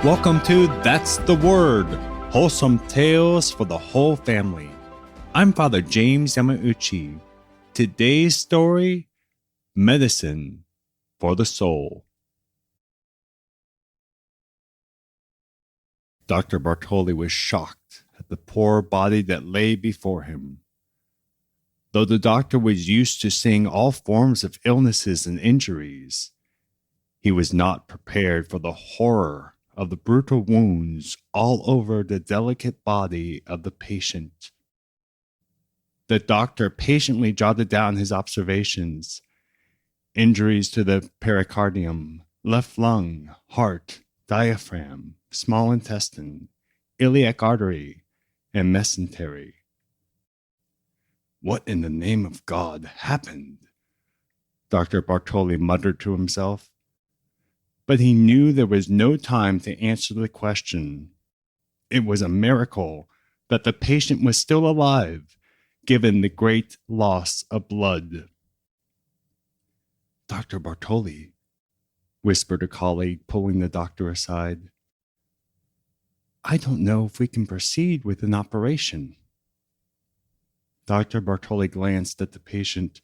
Welcome to That's the Word, wholesome tales for the whole family. I'm Father James Yamauchi. Today's story, Medicine for the Soul. Dr. Bartoli was shocked at the poor body that lay before him. Though the doctor was used to seeing all forms of illnesses and injuries, he was not prepared for the horror of the brutal wounds all over the delicate body of the patient. The doctor patiently jotted down his observations: injuries to the pericardium, left lung, heart, diaphragm, small intestine, iliac artery, and mesentery. What in the name of God happened? Dr. Bartoli muttered to himself. But he knew there was no time to answer the question. It was a miracle that the patient was still alive, given the great loss of blood. Dr. Bartoli, whispered a colleague, pulling the doctor aside. I don't know if we can proceed with an operation. Dr. Bartoli glanced at the patient,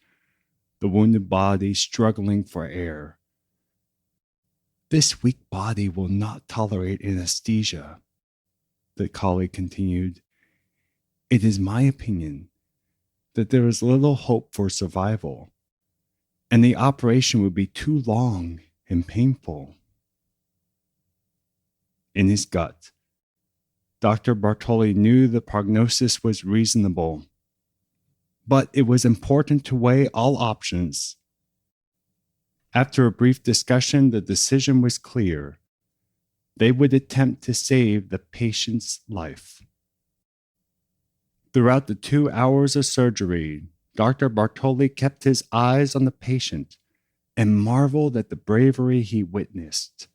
the wounded body struggling for air. This weak body will not tolerate anesthesia, the colleague continued. It is my opinion that there is little hope for survival, and the operation would be too long and painful. In his gut, Dr. Bartoli knew the prognosis was reasonable, but it was important to weigh all options. After a brief discussion, the decision was clear. They would attempt to save the patient's life. Throughout the 2 hours of surgery, Dr. Bartoli kept his eyes on the patient and marveled at the bravery he witnessed.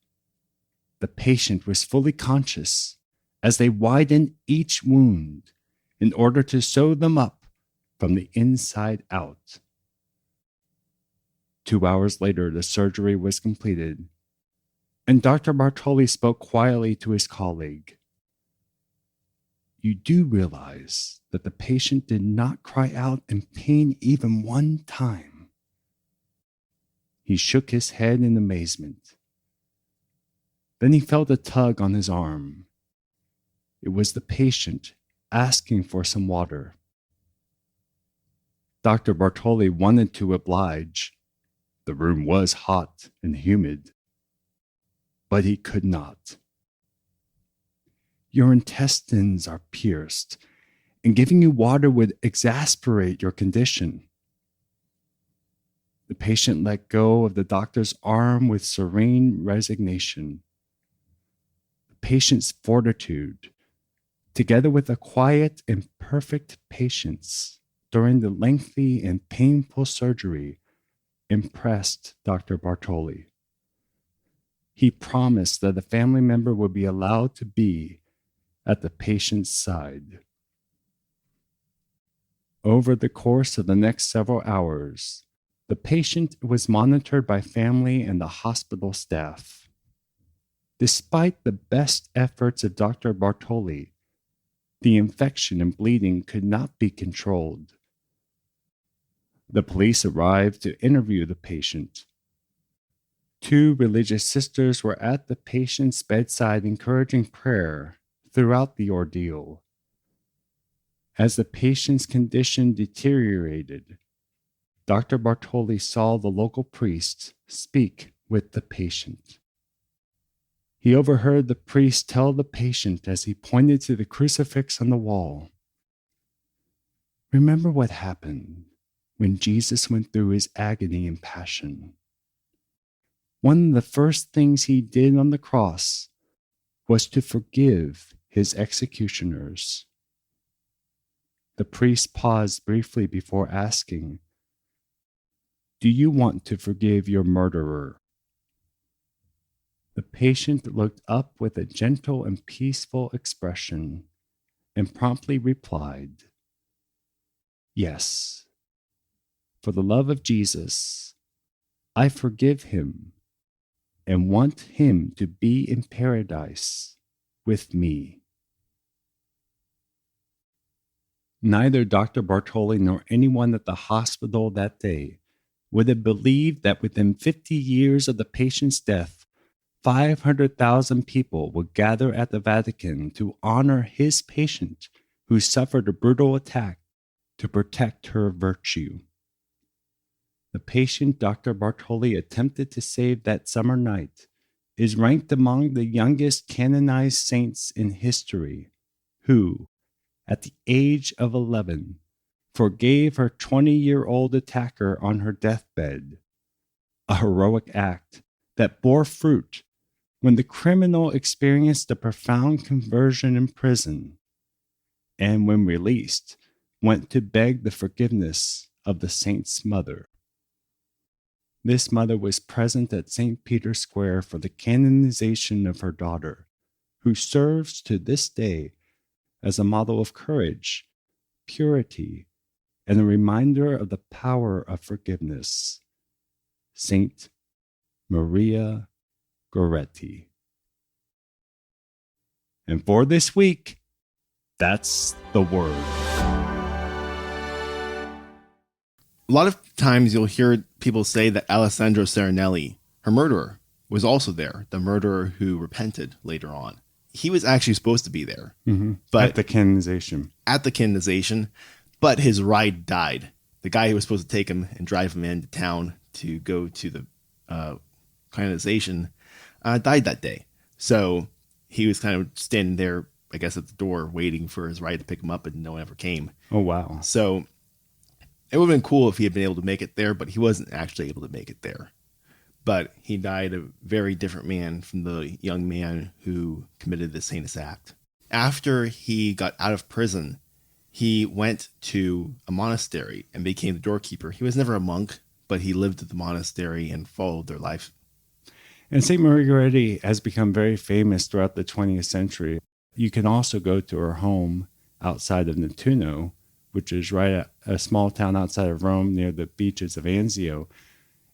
The patient was fully conscious as they widened each wound in order to sew them up from the inside out. 2 hours later, the surgery was completed, and Dr. Bartoli spoke quietly to his colleague. You do realize that the patient did not cry out in pain even one time. He shook his head in amazement. Then he felt a tug on his arm. It was the patient asking for some water. Dr. Bartoli wanted to oblige. The room was hot and humid, but he could not. Your intestines are pierced, and giving you water would exasperate your condition. The patient let go of the doctor's arm with serene resignation. The patient's fortitude, together with a quiet and perfect patience during the lengthy and painful surgery, impressed Dr. Bartoli. He promised that a family member would be allowed to be at the patient's side. Over the course of the next several hours, the patient was monitored by family and the hospital staff. Despite the best efforts of Dr. Bartoli, the infection and bleeding could not be controlled. The police arrived to interview the patient. 2 religious sisters were at the patient's bedside encouraging prayer throughout the ordeal. As the patient's condition deteriorated, Dr. Bartoli saw the local priest speak with the patient. He overheard the priest tell the patient as he pointed to the crucifix on the wall, "Remember what happened when Jesus went through his agony and passion. One of the first things he did on the cross was to forgive his executioners." The priest paused briefly before asking, "Do you want to forgive your murderer?" The patient looked up with a gentle and peaceful expression and promptly replied, "Yes. For the love of Jesus, I forgive him and want him to be in paradise with me. Neither Dr. Bartoli nor anyone at the hospital that day would have believed that within 50 years of the patient's death, 500,000 people would gather at the Vatican to honor his patient who suffered a brutal attack to protect her virtue. The patient Dr. Bartoli attempted to save that summer night is ranked among the youngest canonized saints in history, who, at the age of 11, forgave her 20-year-old attacker on her deathbed, a heroic act that bore fruit when the criminal experienced a profound conversion in prison, and when released, went to beg the forgiveness of the saint's mother. This mother was present at St. Peter's Square for the canonization of her daughter, who serves to this day as a model of courage, purity, and a reminder of the power of forgiveness. Saint Maria Goretti. And for this week, that's the word. A lot of times you'll hear people say that Alessandro Serenelli, her murderer, was also there, the murderer who repented later on. He was actually supposed to be there. But at the canonization. But his ride died. The guy who was supposed to take him and drive him into town to go to the canonization died that day. So he was kind of standing there, I guess, at the door waiting for his ride to pick him up, and no one ever came. Oh, wow. So it would have been cool if he had been able to make it there, but he wasn't actually able to make it there. But he died a very different man from the young man who committed this heinous act. After he got out of prison, he went to a monastery and became the doorkeeper. He was never a monk, but he lived at the monastery and followed their life. And St. Maria Goretti has become very famous throughout the 20th century. You can also go to her home outside of Nettuno, which is right at a small town outside of Rome near the beaches of Anzio.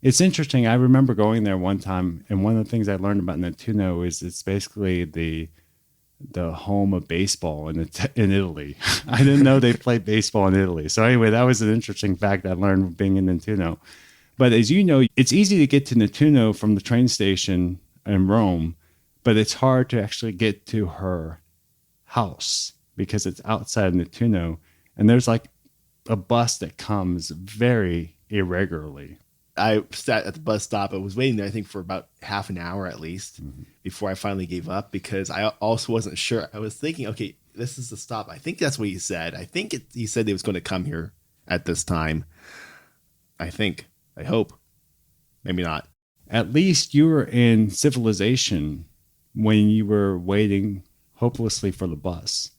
It's interesting. I remember going there one time, and one of the things I learned about Nettuno is it's basically the home of baseball in Italy. I didn't know they played baseball in Italy. So anyway, that was an interesting fact I learned being in Nettuno. But as you know, it's easy to get to Nettuno from the train station in Rome, but it's hard to actually get to her house because it's outside of Nettuno. And there's like a bus that comes very irregularly. I sat at the bus stop. I was waiting there, I think, for about half an hour at least before I finally gave up, because I also wasn't sure. I was thinking, okay, this is the stop. I think that's what he said. I think he said he was going to come here at this time. I hope. Maybe not. At least you were in civilization when you were waiting hopelessly for the bus.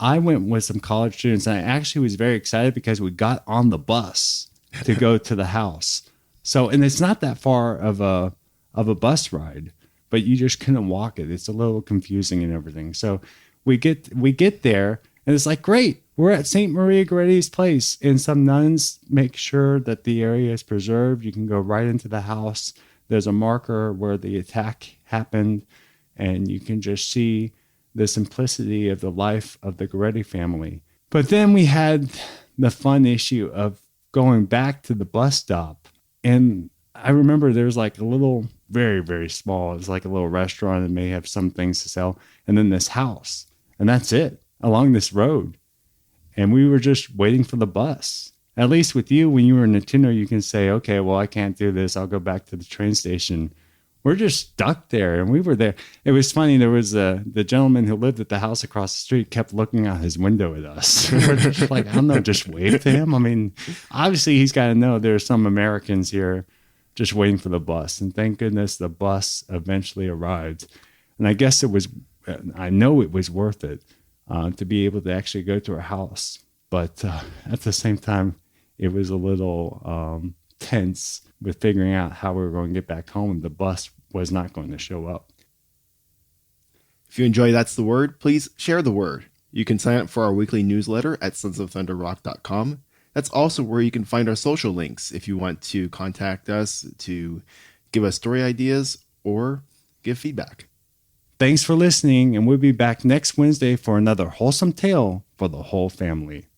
I went with some college students, and I actually was very excited because we got on the bus to go to the house. So, and it's not that far of a bus ride, but you just couldn't walk it. It's a little confusing and everything. So we get there, and it's like, great, we're at St. Maria Goretti's place. And some nuns make sure that the area is preserved. You can go right into the house. There's a marker where the attack happened, and you can just see the simplicity of the life of the Goretti family. But then we had the fun issue of going back to the bus stop. And I remember there's like a little, very, very small, it's like a little restaurant that may have some things to sell. And then this house, and that's it, along this road. And we were just waiting for the bus. At least with you, when you were in Nettuno, you can say, okay, well, I can't do this. I'll go back to the train station. We're just stuck there. And we were there. It was funny. There was the gentleman who lived at the house across the street kept looking out his window at us. We're just like, I don't know, just wave to him. I mean, obviously he's got to know there's some Americans here just waiting for the bus. And thank goodness the bus eventually arrived. And I guess I know it was worth it to be able to actually go to her house. But at the same time, it was a little tense with figuring out how we were going to get back home. The bus was not going to show up. If you enjoy That's the Word, please share the word. You can sign up for our weekly newsletter at sonsofthunderrock.com. That's also where you can find our social links if you want to contact us, to give us story ideas, or give feedback. Thanks for listening, and we'll be back next Wednesday for another wholesome tale for the whole family.